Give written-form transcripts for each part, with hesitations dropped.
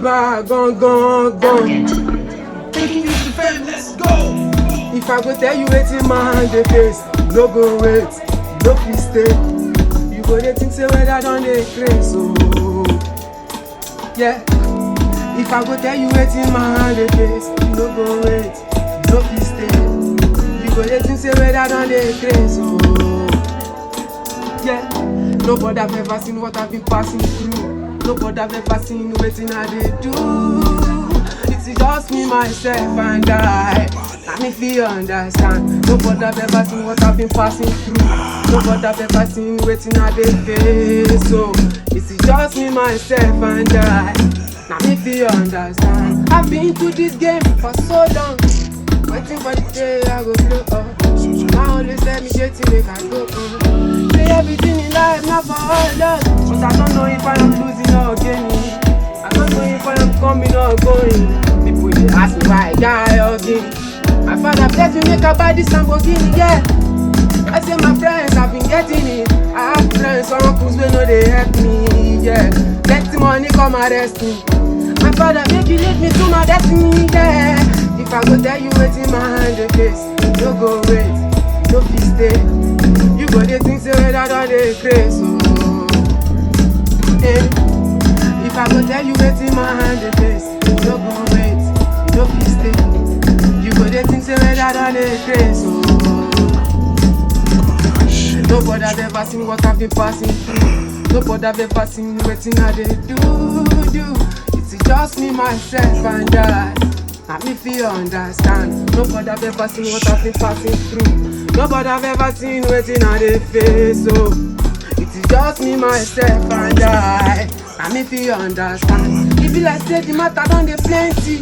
bag, gone. Let's go. If I go tell you waiting my hand the face, no go wait, no please stay. You go dey think say whether don dey craze, so yeah. If I go tell you waiting my hand the face, no go wait, no please stay. You go dey think say whether don dey craze, so yeah. Nobody have ever seen what I've been passing through. Nobody have ever seen waiting I dey do. It's just me, myself, and I. And if you understand, nobody have ever seen what I've been passing through. Nobody have ever seen waiting at the face. So it's just me, myself, and I. Now if you understand, I've been to this game for so long, waiting for the day I go blow up. Now always let me get to make I go on. Say everything in life, not for all love, but I don't know if I am losing or gaining. I don't know if I am coming or going. People they ask me why I die or gain. My father bless me make I buy this Lamborghini, yeah. I say my friends have been getting it. I have friends, some uncles will know they help me, yeah. Let the money come arrest me. My father make you lead me to my destiny, yeah. If I go tell you waiting my hand the face, no go wait, no please stay. You go dey think say whether don dey craze, so if I go tell you waiting my hand the face, no go wait, no please stay. You go dey think say whether don dey craze, so nobody have ever seen what I've been passing through. Nobody have ever seen waiting I dey do. It's just me, myself, and I. And if you understand, nobody have ever seen what I've been passing through. Nobody have ever seen waiting on the face, so it's just me, myself, and I. And if you understand, if you like say the matter done dey plenty,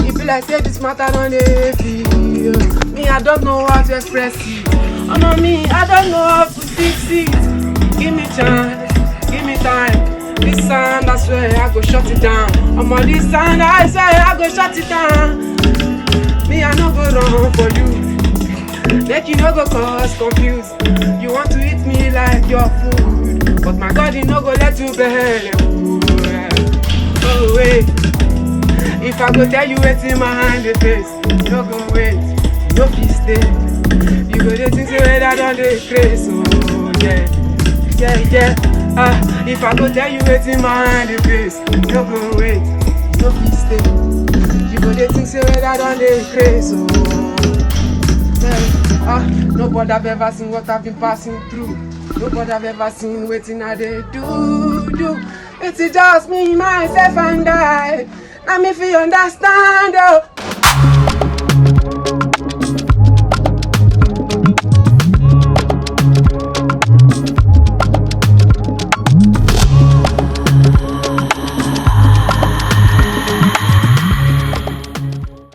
if you like say this matter done dey heavy, me I don't know how to express it. Oh no, me I don't know how to fix it. Give me chance, give me time. This sound I swear I go shut it down. I'm on this sound I swear I go shut it down. Me I no go wrong for you, make you no go cause confused. You want to eat me like your food, but my God, he no go let you behave. Oh wait, if I go tell you waiting my hand the face, no go wait, no please stay. You go dey think say whether don dey craze, oh yeah. If I go tell you waiting my hand the face, no go wait, no please stay. You go dey think say whether don dey craze, oh yeah. Nobody have ever seen what I've been passing through. Nobody have ever seen waiting I dey do. It's just me, myself, and I. Now me feel understand, oh.